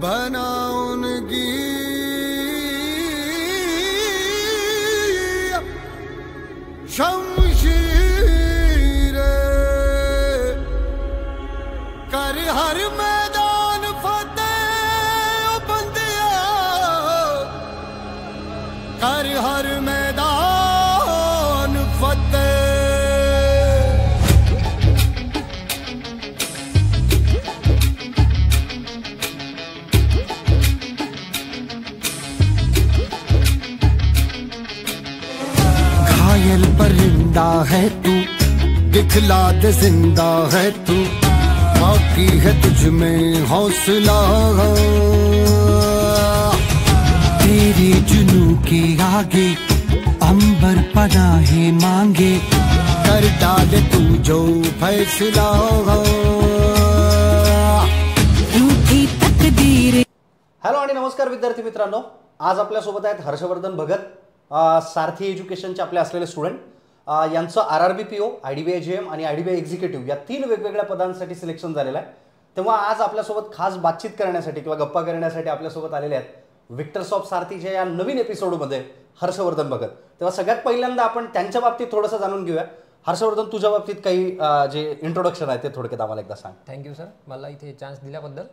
बनाउनगी शमशीर कर हर मैदान फतेह बंदिया कर हर मैदान फतेह। घायल परिंदा है तू दिखला दे जिंदा है तू बाकी है तुझ में हौसला तेरी जुनू के आगे अंबर पनाहे मांगे कर डाले तू जो फैसला रूठी तकदीर। हॅलो आणि नमस्कार विद्यार्थी मित्रांनो, आज आपल्यासोबत आहेत हर्षवर्धन भगत, सारथी एज्युकेशनचे आपले असलेले स्टुडंट। यांचं RRB PO, IDBI GM आणि IDBI एक्झिक्युटिव्ह या 3 वेगवेगळ्या पदांसाठी सिलेक्शन झालेलं आहे। तेव्हा आज आपल्यासोबत खास बातचीत करण्यासाठी किंवा गप्पा करण्यासाठी आपल्यासोबत आलेले आहेत विक्टर्स ऑफ सारथीच्या या नवीन एपिसोडमध्ये हर्षवर्धन भगत। तेव्हा सगळ्यात पहिल्यांदा आपण त्यांच्या बाबतीत थोडंसं जाणून घेऊया। हर्षवर्धन, तुझ्या बाबतीत काही जे इंट्रोडक्शन आहे ते थोडक्यात आम्हाला एकदा सांग। थँक्यू सर, मला इथे चान्स दिल्याबद्दल।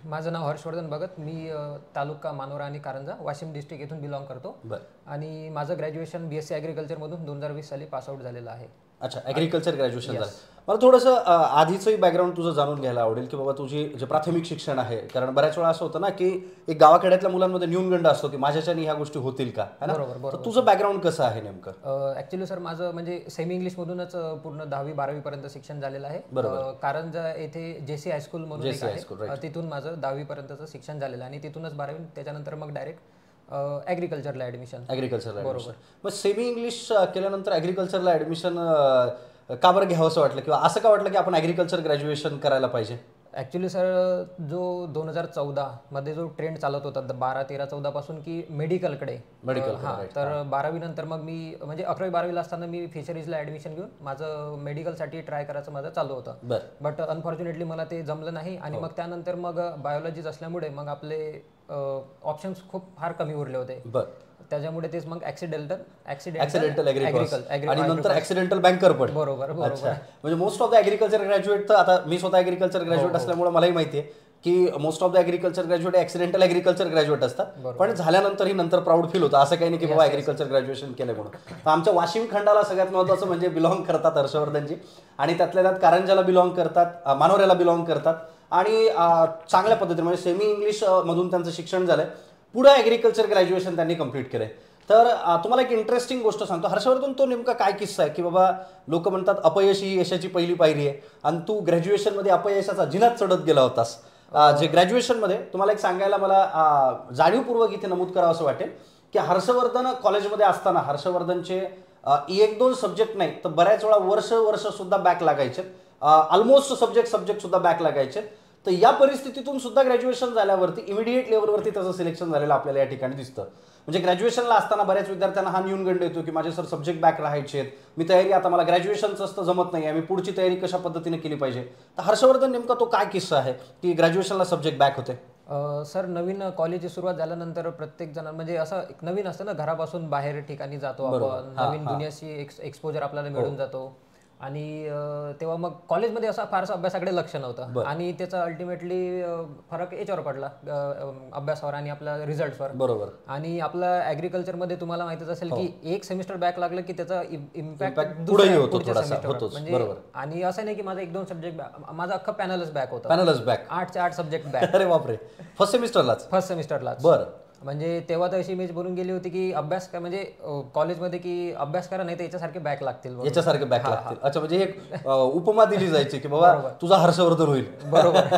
माझं नाव हर्षवर्धन भगत, मी तालुका मानोरा आणि कारंजा वाशिम डिस्ट्रिक्ट येथून बिलॉंग करतो आणि माझं ग्रॅज्युएशन BSc ॲग्रिकल्चरमधून 2020 साली पासआउट झालेलं आहे। अच्छा, ॲग्रिकल्चर ग्रॅज्युएशन झालं। मला थोडंसं आधीचंही बॅकग्राऊंड तुझं जाणून घ्यायला आवडेल की बाबा तुझी जे प्राथमिक शिक्षण आहे, कारण बऱ्याच वेळा असं होतं ना की एक गावाखेड्यातल्या मुलांमध्ये न्यूनगंड असतो की माझ्याच्यानी ह्या गोष्टी होतील का, बरोबर? तर तुझं बॅकग्राऊंड कसं आहे नेमकं? ॲक्च्युली सर माझं म्हणजे सेमी इंग्लिशमधूनच पूर्ण 10वी-12वी पर्यंत शिक्षण झालेलं आहे। कारंजा येथे JC हायस्कूल म्हणून एक आहे, तिथून माझं 10वी पर्यंतचं शिक्षण झालेलं आहे आणि तिथूनच 12वी, त्याच्यानंतर मग डायरेक्ट ॲग्रिकल्चरला ॲडमिशन। बरोबर। मग सेमी इंग्लिश केल्यानंतर ॲग्रिकल्चरला ॲडमिशन का बरं घ्यावं असं वाटलं किंवा असं का वाटलं की आपण ॲग्रिकल्चर ग्रॅज्युएशन करायला पाहिजे? ॲक्च्युली सर जो 2014 मध्ये जो ट्रेंड चालत होता 12, 13, 14 पासून की मेडिकलकडे, तर 12वी नंतर मग मी म्हणजे 11वी 12वीला असताना मी फिशरीजला ॲडमिशन घेऊन माझं मेडिकलसाठी ट्राय करायचं माझं चालू होतं, बट अनफॉर्च्युनेटली मला ते जमलं नाही आणि मग त्यानंतर मग बायोलॉजीच असल्यामुळे मग आपले ऑप्शन्स खूप फार कमी उरले होते, त्याच्यामुळे तेच मग ॲक्सिडेंटल आणि नंतर ॲक्सिडेंटल बँकर पण। बरोबर। म्हणजे most of the agriculture graduate, तर आता मी स्वतः ॲग्रिकल्चर ग्रॅज्युएट असल्यामुळे मलाही माहिती आहे की most of the agriculture graduate accidental agriculture graduate असतात, पण झाल्यानंतरही नंतर प्राऊड फील होतं, असं काही नाही की बाबा ॲग्रिकल्चर ग्रॅज्युएशन केलं म्हणून। तर आमच्या वाशिम खंडाला सगळ्यात महत्त्वाचं म्हणजे बिलॉंग करतात हर्षवर्धनजी, आणि त्यातल्या त्यात कारंजाला बिलॉंग करतात, मानोऱ्याला बिलॉंग करतात आणि चांगल्या पद्धतीने म्हणजे सेमी इंग्लिश मधून त्यांचं शिक्षण झालंय, पुढे ॲग्रिकल्चर ग्रॅज्युएशन त्यांनी कंप्लीट केलंय। तर तुम्हाला एक इंटरेस्टिंग गोष्ट सांगतो हर्षवर्धन, तो नेमका काय किस्सा आहे की बाबा लोक म्हणतात अपयश ही यशाची पहिली पायरी आहे आणि तू ग्रॅज्युएशनमध्ये अपयशाचा जिनात चढत गेला होतास। जे ग्रॅज्युएशनमध्ये तुम्हाला एक सांगायला मला जाणीवपूर्वक इथे नमूद करावं असं वाटेल की हर्षवर्धन कॉलेजमध्ये असताना हर्षवर्धनचे 1-2 सब्जेक्ट नाही तर बऱ्याच वेळा वर्ष सुद्धा बॅक लागायचे, ऑलमोस्ट सब्जेक्ट सुद्धा बॅक लागायचे। तर या परिस्थितीतून सुद्धा ग्रॅज्युएशन झाल्यावरती इमिडिएट लेवलवरती त्याचं सिलेक्शन झालेलं आपल्याला या ठिकाणी दिसतं। म्हणजे ग्रॅज्युएशनला असताना बऱ्याच विद्यार्थ्यांना हा न्यूनगंड येतो की माझे सर सब्जेक्ट बॅक राहायचे, मी तयारी आता मला ग्रॅज्युएशनचं असतं जमत नाही आहे, मी पुढची तयारी कशा पद्धतीने केली पाहिजे। तर हर्षवर्धन नेमका तो काय किस्सा आहे की ग्रॅज्युएशनला सब्जेक्ट बॅक होते? सर नवीन कॉलेजची सुरुवात झाल्यानंतर प्रत्येक जण म्हणजे असं एक नवीन असतं ना, घरापासून बाहेर ठिकाणी जातो आपण, नवीन दुनियाशी एक्सपोजर आपल्याला मिळून जातो आणि तेव्हा मग कॉलेजमध्ये असा फारसा अभ्यासाकडे लक्ष नव्हतं आणि त्याचा अल्टिमेटली फरक याच्यावर पडला अभ्यासावर आणि आपल्या रिझल्ट्सवर। बरोबर। आणि आपलं ॲग्रिकल्चरमध्ये तुम्हाला माहितीच असेल की एक सेमिस्टर बॅक लागलं की त्याचा इम्पॅक्ट पुढच्या सेमिस्टरवर म्हणजे, आणि असं नाही की माझा 1-2 सब्जेक्ट, माझा अख्खा पॅनलच बॅक होता, 8चे 8 सब्जेक्ट बॅक। अरे बापरे, फर्स्ट सेमिस्टरलाच? बरं। म्हणजे तेव्हा तर अशी इमेज बनून गेली होती की अभ्यास काय म्हणजे कॉलेजमध्ये की अभ्यास करा नाही तर याच्यासारखे बॅक लागतील, याच्यासारखे बॅक लागतील। अच्छा, म्हणजे एक उपमा दिली जायची की बाबा तुझा हर्षवर्धन होईल, बरोबर?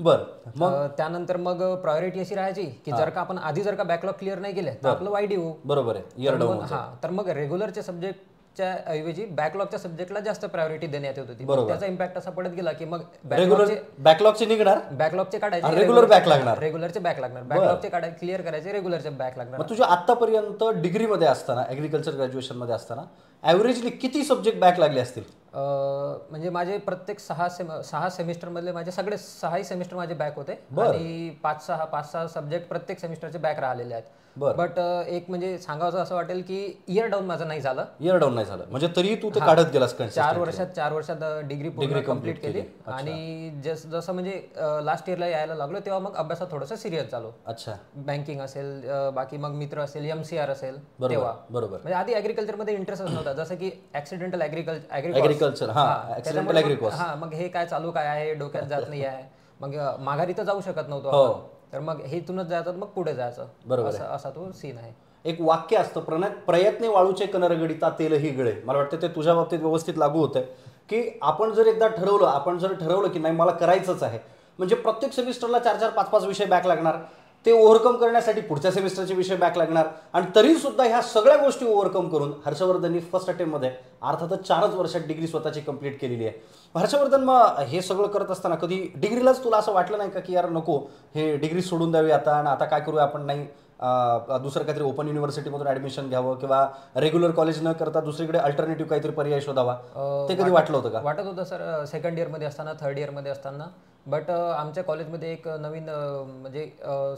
बरं। मग त्यानंतर मग प्रायोरिटी अशी राहायची की जर का आपण आधी जर का बॅकलॉग क्लिअर नाही केले तर आपलं वाईट येऊ, बरोबर आहे, तर मग रेग्युलरचे सब्जेक्ट सब्जेक्टच्या ऐवजी बॅकलॉगच्या सब्जेक्टला जास्त प्रायोरिटी देण्यात येत होती. त्याचा इम्पॅक्ट असा पडत गेला की मग बॅकलॉगचे निघणार, बॅकलॉगचे काढायचे, रेग्युलर बॅक लागणार, रेग्युलरचे बॅक लागणार, बॅकलॉगचे काढायचे, क्लिअर करायचे, रेग्युलरचे बॅक लागणार. तुझ्या आतापर्यंत डिग्रीमध्ये असताना, ऍग्रिकल्चर ग्रॅज्युएशन मध्ये असताना ॲव्हरेजली किती सब्जेक्ट बॅक लागले असतील? म्हणजे माझे प्रत्येक 6 सेमिस्टर मधले माझे सगळे 6ही सेमिस्टर माझे बॅक होते आणि 5-6 सब्जेक्ट प्रत्येक सेमिस्टरचे बॅक राहिलेले आहेत. बट एक म्हणजे सांगायचं असं वाटेल की इयर डाऊन माझं नाही झालं. इयर डाऊन नाही झालं म्हणजे तरी तू ते काढत गेलास. 4 वर्षात डिग्री कंप्लीट केली आणि जसं म्हणजे लास्ट इयरला यायला लागलो तेव्हा मग अभ्यासात थोडंसं सिरियस झालो. अच्छा, बँकिंग असेल, बाकी मग मित्र असेल, MCR असेल, तेव्हा बरोबर. म्हणजे आधी ऍग्रिकल्चर मध्ये इंटरेस्टच नव्हता, जसं की ऍक्सिडेंटल ऍग्रिकल्चर. हा, मग हे काय चालू काय आहे डोक्यात जात नाही आहे, मग माघारी तर जाऊ शकत नव्हतो, तर मग हे इथूनच जायचं, मग पुढे जायचं. बरोबर, असा तो सीन आहे. एक वाक्य असतं, प्रयत्ने वाळूचे कनरगडिता तेलही गळे. मला वाटतं ते तुझ्या बाबतीत व्यवस्थित लागू होतंय की आपण जर एकदा ठरवलं की नाही मला करायचंच आहे, म्हणजे प्रत्येक सेमिस्टरला 4-4, 5-5 विषय बॅक लागणार, ते ओव्हरकम करण्यासाठी पुढच्या सेमिस्टरचे विषय बॅक लागणार, आणि तरी सुद्धा ह्या सगळ्या गोष्टी ओव्हरकम करून हर्षवर्धननी फर्स्ट अटेम्प्टमध्ये अर्थातच 4च वर्षात डिग्री स्वतःची कंप्लीट केलेली आहे. हर्षवर्धन, मग हे सगळं करत असताना कधी डिग्रीलाच तुला असं वाटलं नाही का की यार नको, हे डिग्री सोडून द्यावी आता, आणि आता काय करूया आपण, नाही दुसरं काहीतरी ओपन युनिव्हर्सिटीमधून ऍडमिशन घ्यावं किंवा रेग्युलर कॉलेज न करता दुसरीकडे अल्टरनेटिव्ह काहीतरी पर्याय शोधावा, ते कधी वाटलं होतं का? वाटत होतं सर, सेकंड इयरमध्ये असताना, थर्ड इयरमध्ये असताना. बट आमच्या कॉलेजमध्ये एक नवीन म्हणजे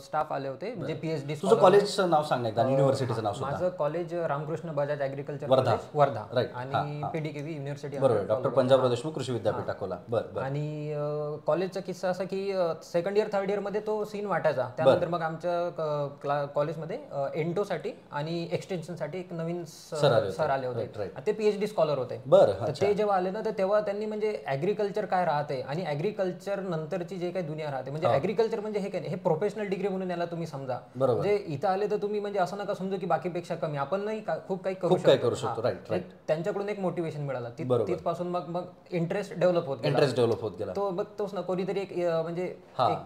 स्टाफ आले होते, म्हणजे PhD. तुझं कॉलेजचं नाव सांग एकदा, युनिव्हर्सिटीचं नाव? माझं कॉलेज रामकृष्ण बजाज ऍग्रिकल्चर वर्धा आणि PDKV युनिव्हर्सिटी, बरोबर, डॉक्टर पंजाबराव देशमुख कृषी विद्यापीठ अकोला. बरं. आणि कॉलेजचा किस्सा असा की सेकंड इयर थर्ड इयर मध्ये तो सीन वाटायचा. त्यानंतर मग आमच्या कॉलेजमध्ये एंटोसाठी आणि एक्सटेन्शनसाठी एक नवीन सर आले होते, ते PhD स्कॉलर होते. ते जेव्हा आले ना, तर तेव्हा त्यांनी म्हणजे ऍग्रिकल्चर काय राहते आणि ऍग्रिकल्चर नंतरची जे काही दुनिया राहते, म्हणजे ऍग्रिकल्चर म्हणजे हे प्रोफेशनल डिग्री म्हणून याला तुम्ही समजा. म्हणजे इथं आले तर तुम्ही म्हणजे असं नका समजू की बाकीपेक्षा कमी, आपण नाही खूप काही करू शकतो. त्यांच्याकडून एक मोटिवेशन मिळालं, तिथपासून मग इंटरेस्ट डेव्हलप होत गेला. तो मग तोच ना, कोणीतरी एक म्हणजे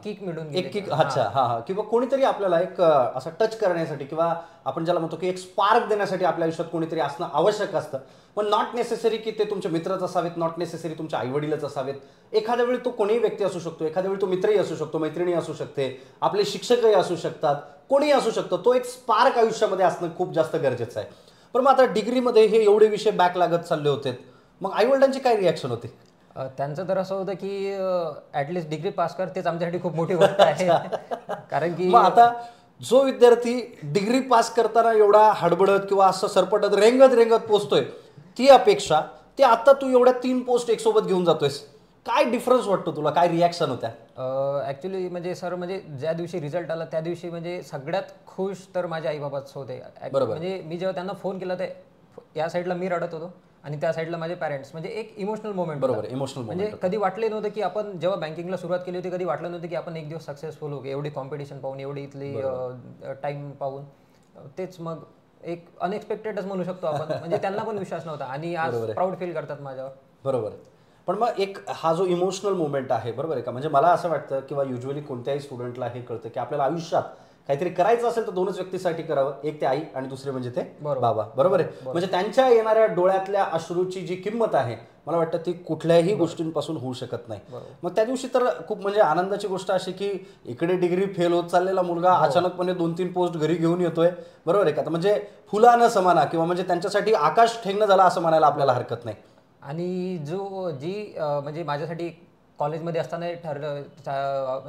किक मिळून किक. अच्छा, किंवा कोणीतरी आपल्याला एक असं टच करण्यासाठी किंवा आपण ज्याला म्हणतो की एक स्पार्क देण्यासाठी आपल्या आयुष्यात कोणीतरी असणं आवश्यक असतं. पण नॉट नेसेसरी की ते तुमचे मित्रच असावेत, नॉट नेसेसरी तुमचे आई वडीलच असावेत. एखाद्या वेळी तो कोणीही व्यक्ती असू शकतो, एखाद्या वेळी तो मित्रही असू शकतो, मैत्रिणी असू शकते, आपले शिक्षकही असू शकतात, कोणीही असू शकतो. तो एक स्पार्क आयुष्यामध्ये असणं खूप जास्त गरजेचं आहे. पण मग आता डिग्रीमध्ये हे एवढे विषय बॅक लागत चालले होते, मग आई वडिलांची काय रिॲक्शन होती? त्यांचं तर असं होतं की ऍटलिस्ट डिग्री पास कर, तेच आमच्यासाठी खूप मोठी गोष्ट आहे. कारण की आता जो विद्यार्थी डिग्री पास करताना एवढा हडबडत किंवा असं सरपटत रेंगत पोचतोय, ती अपेक्षा ते आता तू एवढ्या 3 पोस्ट एक सोबत घेऊन जातोयस, काय डिफरन्स वाटतो तुला, काय रिॲक्शन होत्या? ऍक्च्युली म्हणजे सर, म्हणजे ज्या दिवशी रिझल्ट आला त्या दिवशी म्हणजे सगळ्यात खुश तर माझे आई बाबाच होते. म्हणजे मी जेव्हा त्यांना फोन केला, ते या साईडला मी रडत होतो आणि त्या साईडला माझे पॅरेंट्स, म्हणजे एक इमोशनल मोमेंट. बरोबर, इमोशनल म्हणजे कधी वाटले नव्हतं की आपण जेव्हा बँकिंगला सुरुवात केली होती, कधी वाटलं नव्हतं की आपण एक दिवस सक्सेसफुल होऊ, एवढी कॉम्पिटिशन पाहून, एवढी इथली टाइम पाहून. तेच मग एक अनएक्सपेक्टेडच म्हणू शकतो आपण. म्हणजे त्यांना पण विश्वास नव्हता आणि आज प्राऊड फील करतात माझ्यावर. बरोबर. पण मग एक हा जो इमोशनल मोमेंट आहे, बरोबर आहे का, म्हणजे मला असं वाटतं किंवा युजली कोणत्याही स्टुडंटला हे कळतं की आपल्याला आयुष्यात काहीतरी करायचं असेल तर 2च व्यक्तीसाठी करावं, एक ते आई आणि दुसरे म्हणजे ते बाबा. बरोबर आहे. म्हणजे त्यांच्या येणाऱ्या डोळ्यातल्या अश्रूची जी किंमत आहे, मला वाटतं ती कुठल्याही गोष्टींपासून होऊ शकत नाही. मग त्या दिवशी तर खूप म्हणजे आनंदाची गोष्ट अशी की इकडे डिग्री फेल होत चाललेला मुलगा अचानकपणे 2-3 पोस्ट घरी घेऊन येतोय. बरोबर आहे का? म्हणजे फुलानं समाना किंवा म्हणजे त्यांच्यासाठी आकाश ठेंगणं झाला असं म्हणायला आपल्याला हरकत नाही. आणि म्हणजे माझ्यासाठी कॉलेजमध्ये असताना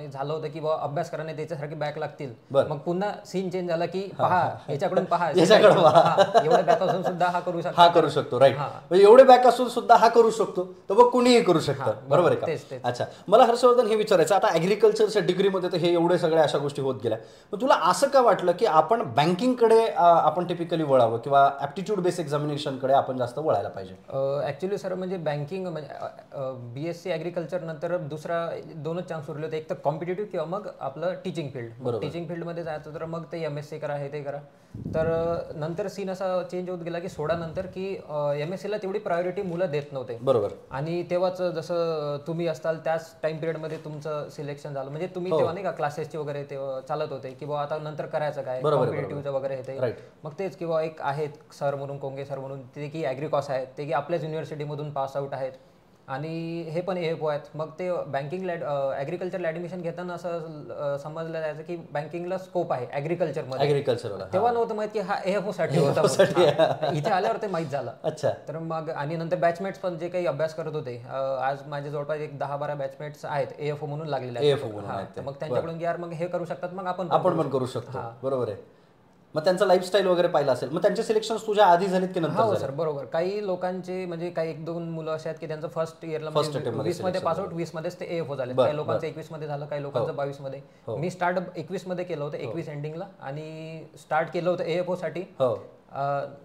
झालं होतं की बाबा अभ्यास करा नाही त्याच्यासारखे बॅक लागतील, मग पुन्हा सीन चेंज झाला की पहा याच्याकडून पहा एवढे बॅक असून सुद्धा हा करू शकतो. राईट, म्हणजे एवढे बॅक असून सुद्धा हा करू शकतो, तर मग कुणीही करू शकतं. बरोबर आहे का? अच्छा, मला हर्षवर्धन हे विचारायचं, आता ऍग्रिकल्चरच्या डिग्रीमध्ये तर हे एवढे सगळ्या अशा गोष्टी होत गेल्या, पण तुला असं का वाटलं की आपण बँकिंगकडे आपण टिपिकली वळावं किंवा ऍप्टिट्यूड बेस्ड एक्झामिनेशनकडे आपण जास्त वळायला पाहिजे? ऍक्च्युली सर, म्हणजे बँकिंग म्हणजे BSc ऍग्रिकल्चर नंतर दुसरा 2च चान्स उरले होते, एक तर कॉम्पिटेटिव्ह किंवा मग आपलं टीचिंग फील्ड. टीचिंग फील्डमध्ये जायचं तर मग ते MSc करा, हे ते करा. तर नंतर सीन असा चेंज होत गेला की नंतर की MScला तेवढी प्रायोरिटी मुलं देत नव्हते. बरोबर. आणि तेव्हाच जसं तुम्ही असताल त्याच टाइम पिरियडमध्ये तुमचं सिलेक्शन झालं, म्हणजे तुम्ही तेव्हा नाही का क्लासेसचे वगैरे तेव्हा चालत होते की बुवा आता नंतर करायचं काय, कॉम्पिटेटिव्हचं वगैरे हे. मग तेच किंवा एक आहेत सर म्हणून, कोंगे सर म्हणून, ते की ॲग्रिकॉस आहेत, ते की आपल्याच युनिव्हर्सिटीमधून पास आउट आहेत आणि हे पण AFO आहेत. मग ते बँकिंगला ॲग्रिकल्चरला ॲडमिशन घेताना असं समजलं जायचं की बँकिंगला स्कोप आहे ॲग्रिकल्चरमध्ये. तेव्हा नव्हतं माहित की हा AFO साठी होता. इथे आल्यावर ते माहीत झालं. अच्छा. तर मग आणि नंतर बॅचमेट्स पण जे काही अभ्यास करत होते, आज माझे जवळपास एक 10-12 बॅचमेट्स आहेत AFO म्हणून लागलेले आहेत. मग त्यांच्याकडून यार मग हे करू शकतात, मग आपण पण करू शकतो. बरोबर आहे. मग त्यांचं लाईफस्टाईल वगैरे पाहिलं असेल. मग त्यांचे सिलेक्शन तुझ्या आधी झालीत की नंतर? हो सर, बरोबर. काही लोकांचे म्हणजे काही 1-2 मुलं असे आहेत की त्यांचं फर्स्ट इयरला 20 मध्ये पास आउट, 20 मध्येच ते AFO झाले. काही लोकांचं 21 मध्ये झालं, काही लोकांचं 22 मध्ये. मी स्टार्ट 21 मध्ये केलं होतं, 21 एंडिंगला, आणि स्टार्ट केलं होतं AFO साठी.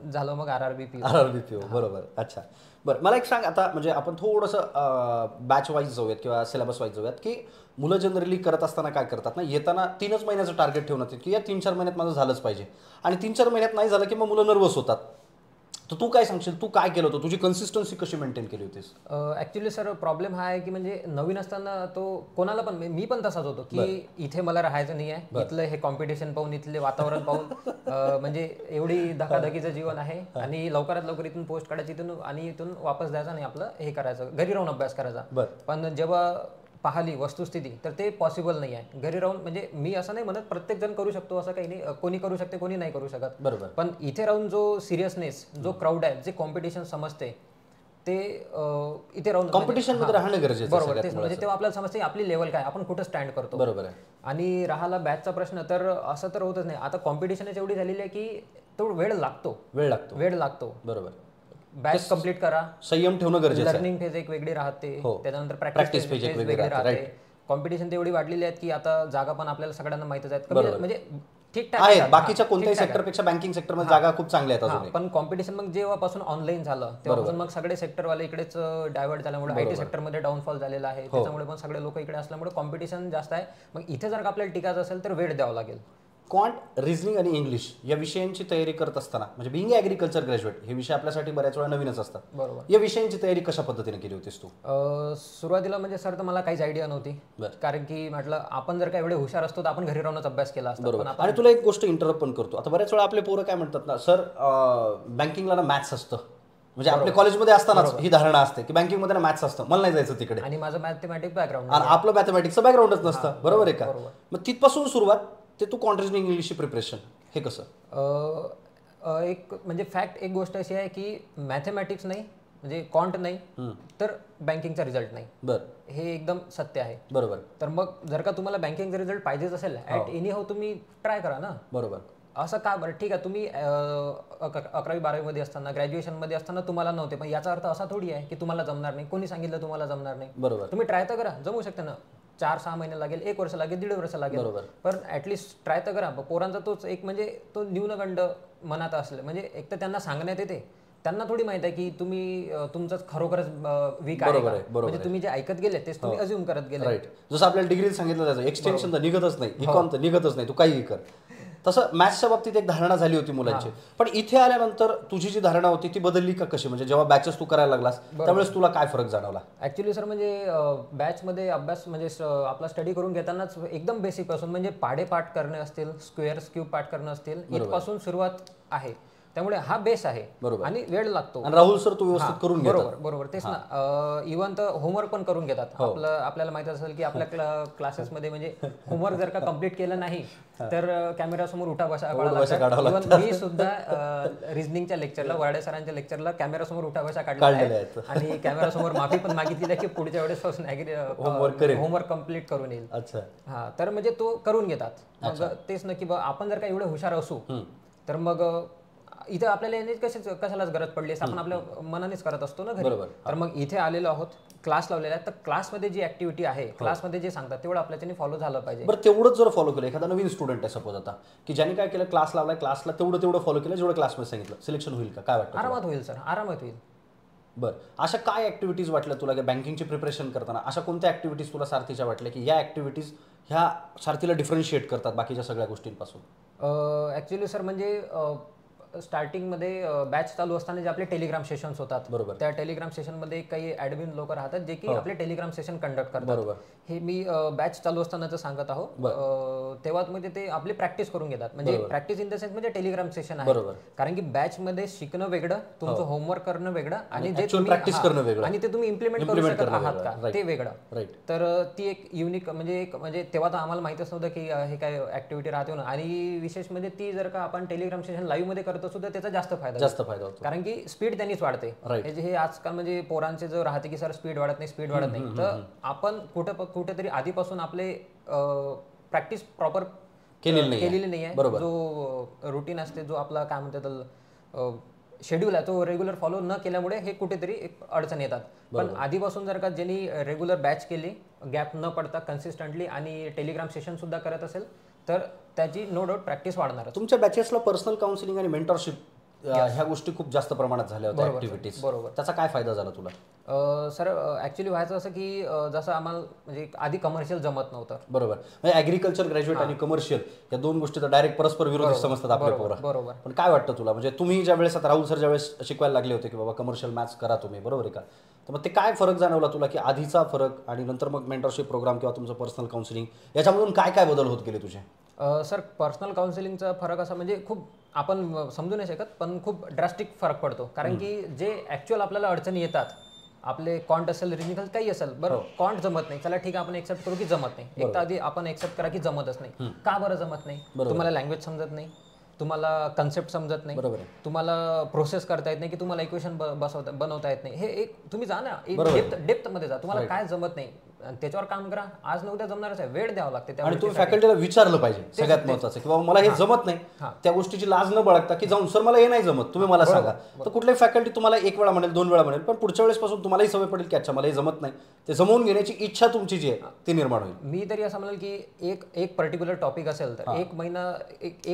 झालं मग RRB PO. बरोबर. अच्छा, बरं. मला एक सांग आता, म्हणजे आपण थोडंसं बॅच वाईज जाऊयात किंवा सिलेबस वाईज जाऊयात की मुलं जनरली करत असताना काय करतात ना, येताना 3च महिन्याचं टार्गेट ठेवण्यात की या 3-4 महिन्यात माझं झालंच पाहिजे, आणि 3-4 महिन्यात नाही झालं की मग मुलं नर्वस होतात. तर तू काय सांगशील, तू काय केलं होतं, तुझी कन्सिस्टन्सी कशी मेंटेन केली होतीस? ॲक्च्युली सर प्रॉब्लेम हा आहे की म्हणजे नवीन असताना तो कोणाला पण, मी पण तसाच होतो की इथे मला राहायचं नाही आहे, इथलं हे कॉम्पिटिशन पाहून, इथले वातावरण पाहून म्हणजे एवढी धकाधकीचं जीवन आहे आणि लवकरात लवकर इथून पोस्ट काढायची, इथून आणि इथून वापस जायचं नाही, आपलं हे करायचं, घरी राहून अभ्यास करायचा. पण जेव्हा पाहिली वस्तुस्थिती तर ते पॉसिबल नाही आहे घरी राहून. म्हणजे मी असं नाही म्हणत प्रत्येक जण करू शकतो असं काही नाही, कोणी करू शकते, कोणी नाही करू शकत. बरोबर. पण इथे राहून जो सिरियसनेस, जो क्राऊड आहे, जे कॉम्पिटिशन समजते, ते इथे राहून कॉम्पिटिशन मध्ये राहणं गरजेचं. बरोबर. तेच म्हणजे तेव्हा आपल्याला समजते आपली लेवल काय, आपण कुठं स्टँड करतो. बरोबर आहे. आणि राहिला बॅचचा प्रश्न, तर असं तर होतच नाही. आता कॉम्पिटिशनच एवढी झालेली आहे की तो वेळ लागतो. बरोबर. बॅच कंप्लीट करा, संयम ठेवणं गरजेचं आहे. लर्निंग फेज एक वेगळी राहते, त्याच्यानंतर प्रॅक्टिस फेज एक वेगळी राहते. कॉम्पिटिशन तेवढी वाढलेली आहेत की आता जागा पण आपल्याला सगळ्यांना माहितच आहेत, म्हणजे ठीकठाक आहे. बाकीच्या कोणत्याही सेक्टरपेक्षा बँकिंग सेक्टरमध्ये जागा खूप चांगल्या आहेत. पण कॉम्पिटिशन मग जेव्हापासून ऑनलाईन झालं तेव्हापासून मग सगळे सेक्टरवाले इकडेच डायव्हर्ट झाल्यामुळे IT सेक्टरमध्ये डाऊनफॉल झालेला आहे. त्याच्यामुळे पण सगळे लोक इकडे असल्यामुळे कॉम्पिटिशन जास्त आहे. मग इथे जर आपल्याला टिकायचं असेल तर वेळ द्यावा लागेल. क्वांट, रिझनिंग आणि इंग्लिश या विषयांची तयारी करत असताना, म्हणजे बिंग ॲग्रिकल्चर ग्रॅज्युएट हे विषय आपल्यासाठी बऱ्याच वेळा नवीनच असतात. बरोबर. या विषयांची तयारी कशा पद्धतीने केली होतीस तू? सुरुवातीला म्हणजे सर तर मला काहीच आयडिया नव्हती, कारण की म्हटलं आपण जर का एवढे हुशार असतो तर आपण घरी राहूनच अभ्यास केला असतो. बरोबर. आणि तुला एक गोष्ट इंटरप्ट पण करतो, आता बऱ्याच वेळा आपले पोरं काय म्हणतात ना, सर बँकिंगला ना मॅथ्स असतं, म्हणजे आपल्या कॉलेजमध्ये असतानाच ही धारणा असते की बँकिंगमध्ये ना मॅथ्स असतं, मला नाही जायचं तिकडे, आणि माझं मॅथमॅटिक्स बॅकग्राऊंड आणि आपलं मॅथमॅटिक्सचं बॅकग्राऊंडच नसतं. बरोबर आहे का? मग तिथपासून सुरुवात ते तू क्वांट, रिझनिंग, इंग्लिशची प्रिपरेशन हे कसं? एक म्हणजे फॅक्ट, एक गोष्ट अशी आहे की मॅथमॅटिक्स नाही म्हणजे क्वांट नाही तर बँकिंगचा रिझल्ट नाही. बरं. हे एकदम सत्य आहे. बरोबर. तर मग जर का तुम्हाला बँकिंगचा रिझल्ट पाहिजेच असेल ॲट एनी हाऊ, तुम्ही ट्राय करा ना. बरोबर. असं का? बरं ठीक आहे, तुम्ही 11वी-12वी मध्ये असताना, ग्रॅज्युएशनमध्ये असताना तुम्हाला नव्हते, पण याचा अर्थ असा थोडी आहे की तुम्हाला जमणार नाही. कोणी सांगितलं तुम्हाला जमणार नाही? बरोबर. तुम्ही ट्राय तर करा, जमू शकते ना. 4-6 महिने लागेल, 1 वर्ष लागेल, 1.5 वर्ष लागेल, पण ऍटलिस्ट ट्राय तर करा. पोरांचा तोच एक म्हणजे तो न्यूनगंड मनात असले, म्हणजे एक तर त्यांना सांगण्यात येते, त्यांना थोडी माहित आहे की तुम्ही तुमचं खरोखरच वीक आहे, म्हणजे तुम्ही जे ऐकत गेले तेच तुम्ही अज्युम करत गेले. राईट. जसं आपल्याला डिग्री सांगितलं जायचं एक्सटेन्शन तर निघतच नाही, इकॉन तर निघतच नाही, तू काही कर. तसं मॅथ्सच्या बाबतीत एक धारणा झाली होती मुलांची, पण इथे आल्यानंतर तुझी जी धारणा होती ती बदलली का कशी? म्हणजे जेव्हा बॅचेस तू करायला लागलास त्यावेळेस तुला काय फरक जाणवला? ऍक्च्युली सर म्हणजे बॅचमध्ये अभ्यास म्हणजे आपला स्टडी करून घेतानाच एकदम बेसिक पासून, म्हणजे पाढे पाठ करणे असतील, स्क्वेअर्स क्यूब पाठ करणं असतील, इथपासून सुरुवात आहे. त्यामुळे हा बेस आहे आणि वेळ लागतो. राहुल सर तू व्यवस्थित करून घेतात. बरोबर. तेच ना. इव्हन तर होमवर्क पण करून घेतात. आपल्याला माहित असेल की आपल्या क्लासेसमध्ये म्हणजे होमवर्क जर का कम्प्लीट केलं नाही तर कॅमेरा समोर उठा बसा काढावा लागतो. मी सुद्धा रिझनिंगच्या लेक्चरला, वर्डे सरांच्या लेक्चरला कॅमेरा समोर उठा बसा काढला आणि कॅमेरा समोर माफी पण मागितली की पुढच्या वेळेस पासून होमवर्क कम्प्लीट करून येईल. हा, तर म्हणजे तो करून घेतात. मग तेच ना की आपण जर का एवढे हुशार असू तर मग इथे आपल्याला कशालाच गरज पडली असं आपण आपल्या मनानेच करत असतो ना घरी. तर मग इथे आलेलो आहोत, क्लास लावलेला आहे, तर क्लासमध्ये जी ऍक्टिव्हिटी आहे, क्लासमध्ये जे सांगतात तेवढं आपल्याच्याने फॉलो झालं पाहिजे. बरं, तेवढंच जर फॉलो केलं, एखादा नवीन स्टुडंट आहे सपोज आता, की ज्याने काय केलं, क्लास लावलाय, क्लासला तेवढं फॉलो केलं जेवढं क्लासमध्ये सांगितलं, सिलेक्शन होईल का? काय वाटतं? आरामात होईल सर, आरामात होईल. बरं, अशा काय ॲक्टिव्हिटीज वाटल्या तुला की बँकिंगची प्रिपरेशन करताना अशा कोणत्या ॲक्टिव्हिटीज तुला सारथीच्या वाटल्या की या ॲक्टिव्हिटीज ह्या सारथीला डिफरन्शिएट करतात बाकीच्या सगळ्या गोष्टींपासून? ॲक्च्युली सर म्हणजे स्टार्टिंगमध्ये बॅच चालू असताना जे आपले टेलिग्राम सेशन्स होतात, बरोबर, त्या टेलिग्राम सेशनमध्ये काही ॲडमिन लोक राहतात जे की आपले टेलिग्राम सेशन कंडक्ट करतात. बरोबर, हे मी बॅच चालू असतानाच सांगत आहो. तेव्हा म्हणजे ते आपली प्रॅक्टिस करून घेतात, म्हणजे प्रॅक्टिस इन द सेन्स म्हणजे टेलिग्राम सेशन आहे. कारण की बॅचमध्ये शिकणं वेगळं, तुमचं होमवर्क करणं वेगळं आणि जे तुम्ही प्रॅक्टिस करणं वेगळं आणि ते तुम्ही इम्प्लिमेंट करू शकत आहात का ते वेगळं. राईट. तर ती एक युनिक म्हणजे तेव्हा तर आम्हाला माहितच नव्हतं की हे काय ऍक्टिव्हिटी राहते म्हणून. आणि विशेष म्हणजे ती जर का आपण टेलिग्राम सेशन लाईव्ह मध्ये करतो सुद्धा त्याचा जास्त फायदा होतो, कारण की स्पीड त्यांनीच वाढते. हे आजकाल म्हणजे पोरांचे जो राहते की सर स्पीड वाढत नाही, तर आपण कुठेतरी आधीपासून आपले प्रॅक्टिस प्रॉपर केलेली नाही आहे. जो रुटीन असते, जो आपला काय म्हणतात शेड्यूल आहे, तो रेग्युलर फॉलो न केल्यामुळे हे कुठेतरी एक अडचण येतात. पण आधीपासून जर का ज्यांनी रेग्युलर बॅच केली, गॅप न पडता कन्सिस्टंटली आणि टेलिग्राम सेशन सुद्धा करत असेल तर त्याची नो डाऊट प्रॅक्टिस वाढणार. तुमच्या बॅचेसला पर्सनल काउन्सिलिंग आणि मेंटरशिप ह्या गोष्टी खूप जास्त प्रमाणात झाल्या होत्या ऍक्टिव्हिटीज. बरोबर. त्याचा काय फायदा झाला तुला? सर ऍक्च्युली व्हायचं असं की जसं आम्हाला म्हणजे आधी कमर्शियल जमत नव्हतं. बरोबर, म्हणजे ऍग्रिकल्चर ग्रॅज्युएट आणि कमर्शियल या दोन गोष्टी तर डायरेक्ट परस्पर विरोधी समजतात आपल्या पोरं. बरोबर. पण काय वाटतं तुला, म्हणजे तुम्ही ज्या वेळेस आता राहुल सर ज्यावेळेस शिकवायला लागले होते की बाबा कमर्शियल मॅथ्स करा तुम्ही, बरोबर आहे का, तर मग ते काय फरक जाणवला तुला की आधीचा फरक आणि नंतर मग मेंटरशिप प्रोग्राम किंवा तुमचं पर्सनल काउन्सिलिंग याच्यामधून काय काय बदल होत गेले तुझे? सर पर्सनल काउन्सिलिंगचा फरक असा म्हणजे खूप आपण समजू नाही शकत, पण खूप ड्रास्टिक फरक पडतो. कारण की जे ऍक्च्युअल आपल्याला अडचणी येतात, आपले कॉन्ट असेल, रिनिकल काही असेल, बरं कॉन्ट जमत नाही, चला ठीक आहे आपण एक्सेप्ट करू की जमत नाही. एक तर आधी आपण एक्सेप्ट करा की जमतच नाही. का बरं जमत नाही? तुम्हाला लँग्वेज समजत नाही, तुम्हाला कन्सेप्ट समजत नाही, तुम्हाला प्रोसेस करता येत नाही, की तुम्हाला इक्वेशन बनवता येत नाही. हे एक तुम्ही जा ना डेप्थ मध्ये जा, तुम्हाला काय जमत नाही त्याच्यावर काम करा. आज न उद्या जमणारच आहे, वेळ द्यावा लागते. आणि तुम्ही फॅकल्टीला विचारलं पाहिजे सगळ्यात महत्त्वाचं की बाबा मला हे जमत नाही, त्या गोष्टीची लाज न बाळगता की जाऊन सर मला हे नाही जमत, तुम्ही मला सांगा. तर कुठल्याही फॅकल्टी तुम्हाला एक वेळा म्हणेल, 2 वेळा म्हणेल, पण पुढच्या वेळेसपासून तुम्हालाही सवय पडेल की अच्छा मला हे जमत नाही, ते जमवून घेण्याची इच्छा तुमची जी आहे ती निर्माण होईल. मी तरी असं म्हणेल की एक पर्टिक्युलर टॉपिक असेल तर एक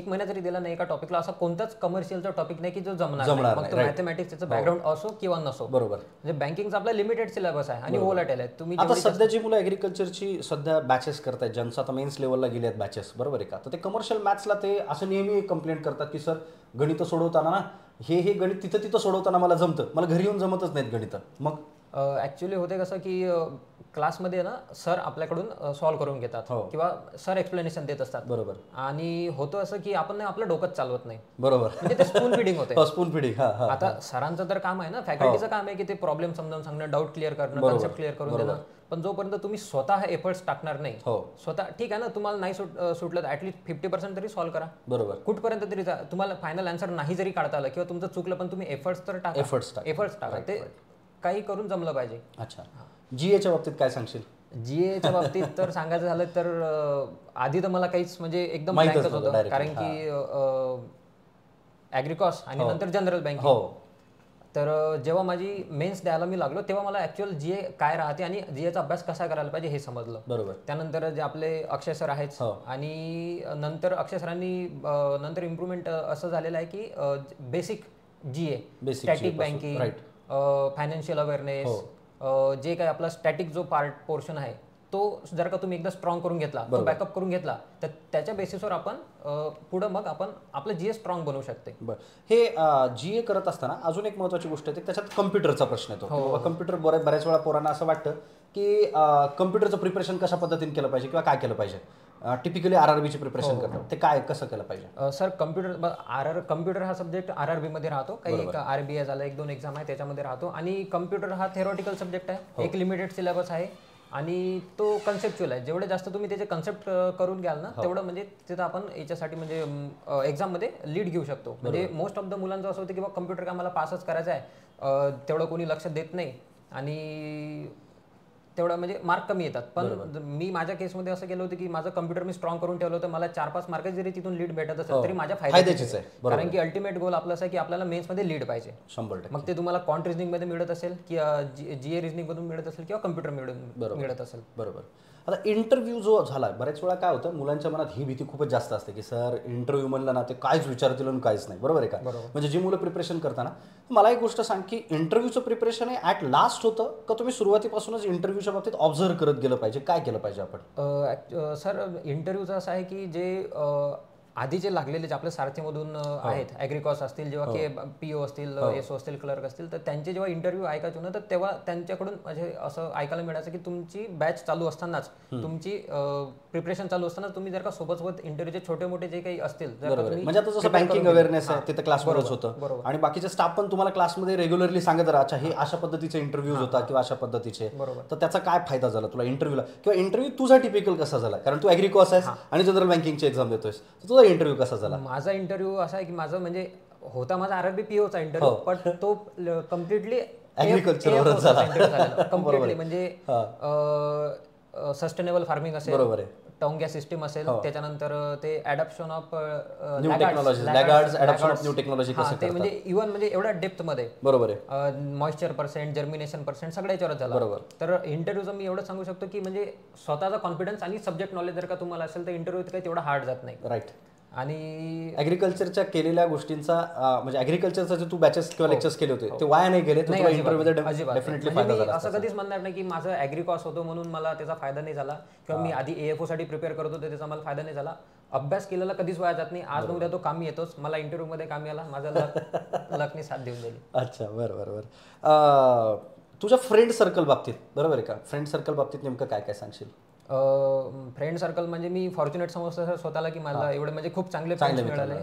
महिना जरी दिला नाही एका टॉपिकला, असा कोणताच कमर्शियलचा टॉपिक नाही की जो जमणार. मग तो मॅथमॅटिक्स त्याचं बॅकग्राऊंड असो किंवा नसो. बरोबर. म्हणजे बँकिंगचा आपला लिमिटेड सिलेबस आहे आणि व्होलाटाईल आहे. तुम्ही आता सध्या जी मुलं ऍग्रिकल्चरची सध्या बॅचेस करतायत, ज्यांचं आता मेन्स लेवलला गेले आहेत बॅचेस, बरोबर आहे का, तर ते कमर्शियल मॅथ्सला ते असं नेहमी कंप्लेंट करतात की सर गणितं सोडवताना ना हे गणित तिथं सोडवताना मला जमतं, मला घरी येऊन जमतच नाहीत गणितं. मग ऍक्च्युली होते कसं की क्लासमध्ये ना सर आपल्याकडून सॉल्व्ह करून घेतात किंवा सर एक्सप्लेनेशन देत असतात. बरोबर. आणि होतं असं की आपण आपलं डोकंच चालवत नाही. बरोबर. म्हणजे ते स्पून फिडिंग होते. Spoon feeding. आता सरांचं तर काम आहे ना, फॅकल्टीचं काम आहे की ते प्रॉब्लेम समजावून सांगणं, डाऊट क्लिअर करणं, कन्सेप्ट क्लिअर करून देणं. पण जोपर्यंत तुम्ही स्वतः एफर्ट्स टाकणार नाही, स्वतः ठीक आहे ना, तुम्हाला नाही सुटलं तर ऍटलीस्ट 50% तरी सॉल्व्ह करा. बरोबर. कुठपर्यंत तरी तुम्हाला फायनल आन्सर नाही जरी काढता आलं किंवा तुमचं चुकलं पण तुम्ही एफर्ट्स तर टाका. एफर्ट्स टाका. ते काही करून जमलं पाहिजे. अच्छा. जीएच्या बाबतीत काय सांगशील? जीएच्या बाबतीत तर सांगायचं झालं तर आधी तर मला काहीच म्हणजे एकदम ब्लँकच होतं, कारण की ॲग्रिकॉस आणि नंतर जनरल बँकिंग. तर जेव्हा माझी मेन्स द्यायला मी लागलो तेव्हा मला ऍक्च्युअल जीए काय राहते आणि जीएचा अभ्यास कसा करायला पाहिजे हे समजलं. बरोबर. त्यानंतर जे आपले अक्षय सर आहेत आणि नंतर अक्षय सरांनी नंतर इम्प्रुव्हमेंट असं झालेलं आहे की basic GA, static banking, financial awareness, जे काय आपला स्टॅटिक जो पोर्शन आहे तो जर का तुम्ही एकदा स्ट्रॉंग करून घेतला, तो बॅकअप करून घेतला, तर त्याच्या बेसिसवर आपण पुढं मग आपण आपलं जीए स्ट्रॉंग बनवू शकते. बरं. हे जीए करत असताना अजून एक महत्त्वाची गोष्ट आहे, त्याच्यात कम्प्युटरचा प्रश्न येतो. कम्प्युटर बऱ्याच वेळा पोरांना असं वाटतं की कम्प्युटरचं प्रिपरेशन कशा पद्धतीने केलं पाहिजे किंवा काय केलं पाहिजे. टिपिकली आरआरबीची प्रिपरेशन करतात, ते काय कसं केलं पाहिजे? सर कम्प्युटर हा सब्जेक्ट आरआरबी मध्ये राहतो, काही आरबीआय झाला, 1-2 एक्झाम आहे त्याच्यामध्ये राहतो. आणि कम्प्युटर हा थेरॉटिकल सब्जेक्ट आहे, एक लिमिटेड सिलेबस आहे आणि तो कन्सेप्च्युअल आहे. जेवढे जास्त तुम्ही त्याचे कन्सेप्ट करून घ्याल ना तेवढं म्हणजे तिथं आपण याच्यासाठी म्हणजे एक्झाममध्ये लीड घेऊ शकतो. म्हणजे मोस्ट ऑफ द मुलांचं असं होतं की कम्प्युटर का मला पासच करायचं आहे, तेवढं कोणी लक्ष देत नाही आणि तेवढं म्हणजे मार्क कमी येतात. पण मी माझ्या केसमध्ये असं केलं होतं की माझं कम्प्युटर मी स्ट्रॉंग करून ठेवलं होतं, मला 4-5 मार्क जरी तिथून लीड भेटत असेल तरी माझ्या फायद्याचीच आहे. कारण की अल्टिमेट गोल आपलं असं आहे की आपल्याला मेन्समध्ये लीड पाहिजे 100%. मग ते तुम्हाला क्वांट रिजनिंग मध्ये मिळत असेल किंवा जीए रिजनिंग मधून मिळत असेल किंवा कम्प्युटर मिळत असेल. बरोबर. आता इंटरव्ह्यू जो झाला, बऱ्याच वेळा काय होतं, मुलांच्या मनात ही भीती खूपच जास्त असते की सर इंटरव्ह्यू म्हणलं ना ते काहीच विचारतील आणि काहीच नाही, बरोबर आहे का? म्हणजे जी मुलं प्रिपरेशन करताना, मला एक गोष्ट सांग की इंटरव्ह्यूचं प्रिपरेशन हे ॲट लास्ट होतं का तुम्ही सुरुवातीपासूनच इंटरव्ह्यूच्या बाबतीत ऑब्झर्व्ह करत गेलं पाहिजे, काय केलं पाहिजे आपण? सर इंटरव्ह्यूचं असं आहे की जे आधी जे लागलेले जे आपल्या सारथीमधून आहेत, ॲग्रिकॉस असतील, जेव्हा की PO असतील, SO असतील, क्लर्क असतील, तर त्यांचे जेव्हा इंटरव्ह्यू ऐकायचे ना, तर तेव्हा त्यांच्याकडून म्हणजे असं ऐकायला मिळायचं की तुमची बॅच चालू असतानाच, तुमची प्रिपरेशन चालू असताना तुम्ही जर का सोबत इंटरव्ह्यूचे छोटे मोठे जे काही असतील, म्हणजे आता जसं बँकिंग अवेअरनेस आहे तिथं क्लासमध्येच होतं आणि बाकीचे स्टाफ पण तुम्हाला क्लासमध्ये रेग्युलरली सांगत राहा, अच्छा हे अशा पद्धतीचे इंटरव्ह्यूज होता किंवा अशा पद्धतीचे, तर त्याचा काय फायदा झाला तुला इंटरव्ह्यूला, किंवा इंटरव्ह्यू तुझा टिपिकल कसा झाला, कारण तू ॲग्रिकॉस आहेस आणि जनरल बँकिंगची एक्झाम देतोयस, तर तुझा इंटरव्ह्यू कसा झाला? माझा इंटरव्ह्यू असा आहे की माझं म्हणजे होता माझा RRB POचा इंटरव्ह्यू, पण तो कम्प्लिटली ॲग्रिकल्चरवरच झाला कम्प्लिटली, म्हणजे सस्टेनेबल फार्मिंग असेल, बरोबर आहे, टॉंग्या सिस्टीम असेल, त्याच्यानंतर ते adoption of new technology, laggards adoption of new technology कसं ते म्हणजे इव्हन म्हणजे एवढ्या डेप्थ मध्ये, बरोबर आहे, मॉइश्चर पर्सेंट, जर्मिनेशन पर्सेंट सगळ्या याच्यावर झाला. बरोबर. तर इंटरव्ह्यूचं मी एवढं सांगू शकतो की म्हणजे स्वतःचा कॉन्फिडन्स आणि सब्जेक्ट नॉलेज जर का तुम्हाला असेल तर इंटरव्ह्यू काही तेवढा हार्ड जात नाही. राईट. आणि ॲग्रिकल्चरच्या केलेल्या गोष्टींचा म्हणजे ॲग्रिकल्चरचे जे तू बॅचेस किंवा लेक्चर्स केले होते ते वाया नाही गेले, तुला इंटरव्ह्यूमध्ये डेफिनेटली फायदा झाला. असं कधीच म्हणणार नाही की माझं ॲग्रिकॉस होतो म्हणून मला त्याचा फायदा नाही झाला, किंवा मी आधी AFO साठी प्रिपेअर करत होतो त्याचा मला फायदा नाही झाला. अभ्यास केलेला कधीच वाया जात नाही, आज उद्या तो कामी येतोच. मला इंटरव्ह्यूमध्ये कामी आला, माझा लकनी साथ देऊन दिली. अच्छा, बरं बरं बरं. तुझ्या फ्रेंड सर्कल बाबतीत, बरोबर आहे का, फ्रेंड सर्कल बाबतीत नेमकं काय काय सांगशील? फ्रेंड सर्कल म्हणजे मी फॉर्च्युनेट समजतो स्वतःला की मला एवढे म्हणजे खूप चांगले मिळाले.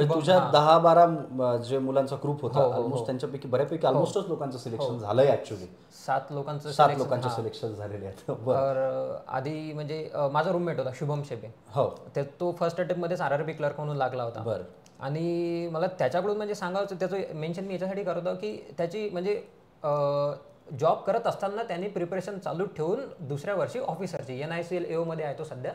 तुझ्या 10-12 जे मुलांचा ग्रुप होता ऑलमोस्ट, त्यांच्यापैकी बऱ्यापैकी ऑलमोस्टच लोकांचं सिलेक्शन झालंय. ऍक्च्युअली 7 लोकांचं सिलेक्शन झालेले आहेत. तर आधी म्हणजे माझा रूममेट होता शुभम शेबे, तो फर्स्ट अटेम्प्ट मध्येच RRB क्लर्क म्हणून लागला होता. बरं. आणि मला त्याच्याकडून म्हणजे सांगायचं, त्याचं मेन्शन मी याच्यासाठी करत होतो की त्याची म्हणजे जॉब करत असताना त्यांनी प्रिपरेशन चालू ठेवून दुसऱ्या वर्षी ऑफिसरची NICL AO मध्ये आहे तो सध्या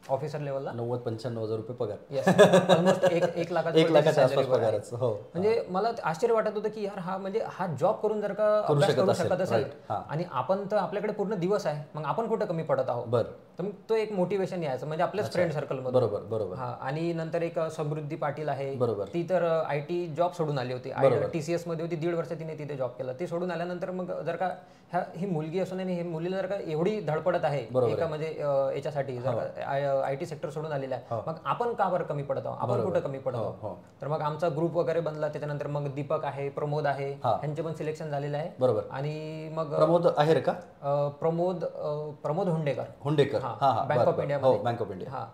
ऑफिसर लेवलला, 90-95 हजार रुपये पगार, ऑलमोस्ट 1 लाखाच्या आसपास पगार. म्हणजे मला आश्चर्य वाटत होतं की यार हा जॉब करून जर का अभ्यास करू शकत असेल आणि आपण तर आपल्याकडे पूर्ण दिवस आहे, मग आपण कुठं कमी पडत आहोत. तर मग तो एक मोटिवेशन यायचं म्हणजे आपल्याच फ्रेंड सर्कल मध्ये. बरोबर. आणि नंतर एक समृद्धी पाटील आहे, ती तर IT जॉब सोडून आली होती, TCS मध्ये होती, 1.5 वर्ष तिने तिथे जॉब केला. ती सोडून आल्यानंतर मग जर का ही मुलगी असून आणि ही मुलीला जर का एवढी धडपडत आहे एका म्हणजे याच्यासाठी, जर का IT सेक्टर सोडून आलेला आहे, मग आपण का बरं कमी पडत आहोत, आपण कुठं कमी पडत आहोत. तर मग आमचा ग्रुप वगैरे बनला. त्याच्यानंतर मग दीपक आहे, प्रमोद आहे, यांचे पण सिलेक्शन झालेलं आहे. बरोबर. आणि मग प्रमोद आहेर का, Pramod Hundekar bank of India.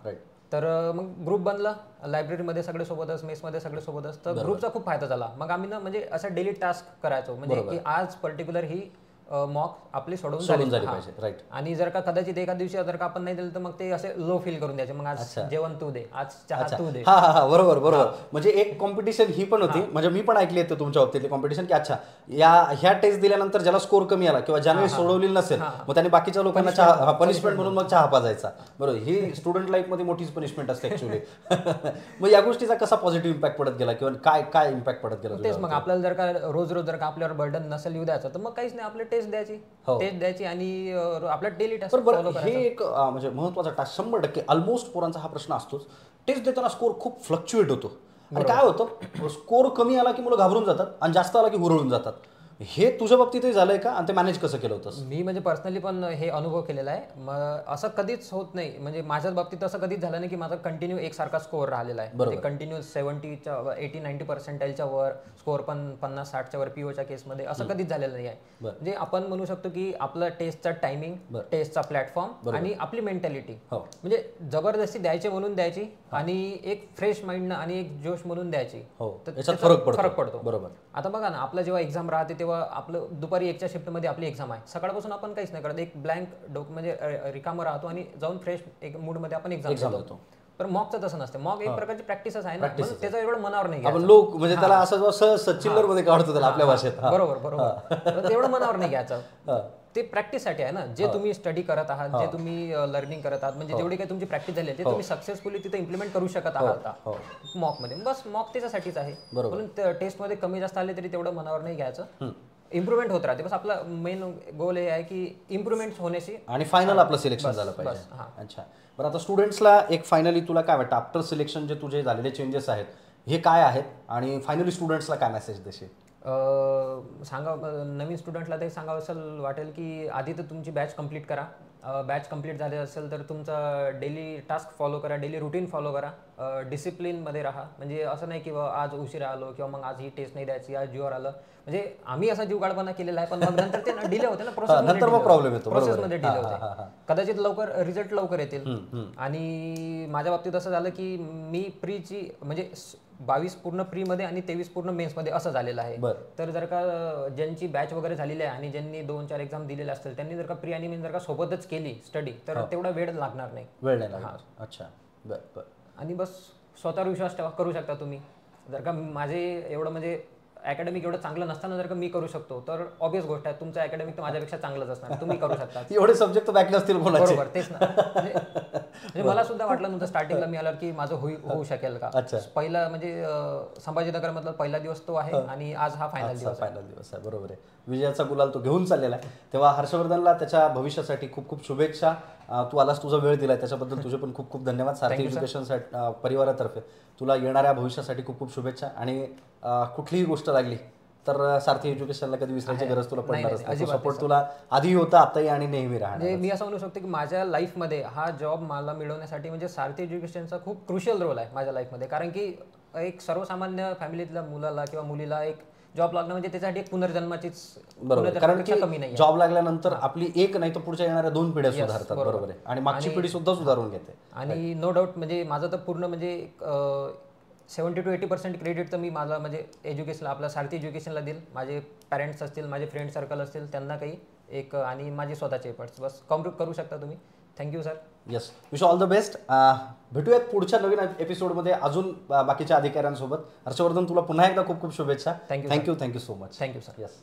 तर मग ग्रुप बनला, लायब्ररीमध्ये सगळे सोबतच, मेसमध्ये सगळे सोबतच. तर ग्रुपचा खूप फायदा झाला. मग आम्ही ना म्हणजे असं डेली टास्क करायचो, म्हणजे की आज पर्टिक्युलर ही मॉक आपली सोडून झाली पाहिजे. राईट. आणि जर का कदाचित एका दिवशी जर का आपण नाही दिलं तर मग ते असे लो फील करून द्यायचे, मग आज जेवण तू दे, आज चहा तू दे. बरोबर. म्हणजे एक कॉम्पिटिशन ही पण होती, म्हणजे मी पण ऐकली होती तुमच्या बाबतीतली कॉम्पिटिशन की अच्छा ह्या टेस्ट दिल्यानंतर ज्याला स्कोर कमी आला किंवा ज्याने सोडवली नसेल मग त्याने बाकीच्या लोकांना चहा पनिशमेंट म्हणून मग चहा पाजायचा. बरोबर. ही स्टुडंट लाईफ मध्ये मोठीच पनिशमेंट असते ऍक्च्युअली. मग या गोष्टीचा कसा पॉझिटिव्ह इम्पॅक्ट पडत गेला किंवा काय इम्पॅक्ट पडत गेला? तेच, मग आपल्याला जर का रोज जर का आपल्यावर बर्डन नसेल येऊ द्यायचं तर मग काहीच नाही, आपले टेस्ट द्यायची आणि आपला डेली टास्क फॉलो करायचा. हे एक म्हणजे महत्त्वाचा टास्क 100% ऑलमोस्ट पोरांचा हा प्रश्न असतोच. टेस्ट देताना स्कोर खूप फ्लक्च्युएट होतो आणि काय होतं, स्कोर कमी आला की मुलं घाबरून जातात आणि जास्त आला की हुरळून जातात. हे तुझ्या बाबतीतही झालंय का आणि ते मॅनेज कसं केलं होतं? मी म्हणजे पर्सनली पण हे अनुभव केलेला आहे. मग असं कधीच होत नाही, म्हणजे माझ्याच बाबतीत असं कधीच झालं नाही की माझा कंटिन्यू एकसारखा स्कोअर राहिलेला आहे. म्हणजे कंटिन्यू 70च्या 80-90 पर्सेंटाईलच्या वर स्कोअर, पण 50-60च्या वर POच्या केसमध्ये असं कधीच झालेलं नाही आहे. म्हणजे आपण म्हणू शकतो की आपलं टेस्टचा टायमिंग, टेस्टचा प्लॅटफॉर्म आणि आपली मेंटॅलिटी, म्हणजे जबरदस्ती द्यायची म्हणून द्यायची आणि एक फ्रेश माइंडनं आणि एक जोश म्हणून द्यायची, तर फरक पडतो. बरोबर. आता बघा ना, आपलं जेव्हा एक्झाम राहते तेव्हा आपलं दुपारी 1च्या शिफ्टमध्ये आपली एक्झाम आहे, सकाळपासून आपण काहीच नाही करत, एक ब्लँक म्हणजे रिकामं राहतो आणि जाऊन फ्रेश एक मूडमध्ये आपण एक्झाम देतो. पण मॉकचं तसं नसतं. मॉक एक प्रकारची प्रॅक्टिसच आहे ना, त्याचं एवढं मनावर नाही घ्यायचं. लोक म्हणजे त्याला असं चिल्लर मध्ये काढतो त्याला आपल्या भाषेत. बरोबर. तेवढं मनावर नाही घ्यायचं. ते प्रॅक्टिससाठी आहे ना, जे तुम्ही स्टडी करत आहात, जे तुम्ही लर्निंग करत आहात, म्हणजे जेवढी काही तुमची प्रॅक्टिस झाली आहे ते तुम्ही सक्सेसफुली तिथे इम्प्लिमेंट करू शकत आहात मॉकमध्ये. बस मॉक त्याच्यासाठीच आहे. म्हणून टेस्टमध्ये कमी जास्त आले तरी तेवढं मनावर नाही घ्यायचं. इम्प्रुव्हमेंट होत राहते. बस आपला मेन गोल हे आहे की इम्प्रुव्हमेंट होण्याची आणि फायनल आपलं सिलेक्शन झालं पाहिजे. अच्छा, बरं आता स्टुडंट्सला एक फायनली तुला काय वाटतं आफ्टर सिलेक्शन जे तुझे झालेले चेंजेस आहेत हे काय आहेत आणि फायनली स्टुडंट्सला काय मेसेज देशील? नवीन स्टुडंटला ते सांगावं असं वाटेल की आधी तर तुमची बॅच कंप्लीट करा. बॅच कंप्लीट झाले असेल तर तुमचा डेली टास्क फॉलो करा, डेली रुटीन फॉलो करा, डिसिप्लिनमध्ये राहा. म्हणजे असं नाही की आज उशिरा आलो किंवा मग आज ही टेस्ट नाही द्यायची, आज जीवर आलं. म्हणजे आम्ही असा जीवगाळपणा केलेला आहे, पण मग नंतर ते डिले होते ना, प्रोसेसमध्ये डिले होते. कदाचित लवकर रिझल्ट लवकर येतील. आणि माझ्या बाबतीत असं झालं की मी प्रीची म्हणजे 22 पूर्ण प्रीमध्ये आणि 23 पूर्ण मेन्समध्ये असं झालेलं आहे. तर जर का ज्यांची बॅच वगैरे झालेली आहे आणि ज्यांनी 2-4 एक्झाम दिलेले असतील त्यांनी जर का प्री आणि मेन जर का सोबतच केली स्टडी तर तेवढा वेळ लागणार नाही. अच्छा, बरं. आणि बस स्वतःवर विश्वास ठेवा, करू शकता तुम्ही. जर का माझे एवढं म्हणजे अकॅडमिक एवढं चांगलं नसताना जर का मी करू शकतो तर ऑब्वियस गोष्ट आहे तुमचं अकॅडमिक तर माझ्यापेक्षा चांगलंच असणार, तुम्ही करू शकता. एवढे सब्जेक्ट बॅक नसतील कोणाचे. बरोबर, तेच ना. म्हणजे मला सुद्धा वाटलं नव्हतं स्टार्टिंगला मी आल्यावर की माझं होऊ शकेल का. पहिला म्हणजे संभाजीनगरमधला पहिला दिवस तो आहे आणि आज हा फायनल दिवस आहे. बरोबर आहे, विजयाचा गुलाल तो घेऊन चाललेला आहे. तेव्हा हर्षवर्धनला त्याच्या भविष्यासाठी खूप खूप शुभेच्छा. तू आलास, तुझा वेळ दिलाय त्याच्याबद्दल तुझे पण खूप खूप धन्यवाद. सारथी एज्युकेशन परिवारातर्फे तुला येणाऱ्या भविष्यासाठी खूप खूप शुभेच्छा. आणि कुठलीही गोष्ट लागली तर सारथी एज्युकेशनला कधी विसरायची गरज तुला पडणारच नाही. सपोर्ट तुला आधी होता, आताही आणि नेहमी राहणार. मी असं म्हणू शकतो की माझ्या लाईफमध्ये हा जॉब मला मिळवण्यासाठी म्हणजे सारथी एज्युकेशनचा खूप क्रुशियल रोल आहे माझ्या लाईफमध्ये. कारण की एक सर्वसामान्य फॅमिलीतल्या मुलाला किंवा मुलीला एक जॉब लागणं म्हणजे त्याच्यासाठी एक पुनर्जन्माचीच कारण की कमी नाही. जॉब लागल्यानंतर आपली एक नाही तर पुढच्या येणाऱ्या 2 पिढ्या सुधारतात. बरोबर आहे, आणि मागची पिढी सुद्धा सुधारून घेते. आणि नो डाऊट म्हणजे माझं तर पूर्ण म्हणजे 70 to 80% क्रेडिट तर मी माझा म्हणजे एज्युकेशनला, आपल्या सारथी एज्युकेशनला देईल. माझे पॅरेंट्स असतील, माझे फ्रेंड सर्कल असतील त्यांना काही एक, आणि माझे स्वतःचे एफर्ट्स. बस कॉम्प्लीट करू शकता तुम्ही. Thank you sir. Yes, wish all the best. भेटूयात पुढच्या नवीन एपिसोडमध्ये अजून बाकीच्या अधिकाऱ्यांसोबत. हर्षवर्धन, तुला पुन्हा एकदा खूप खूप शुभेच्छा. Thank you so much. Thank you sir. Yes.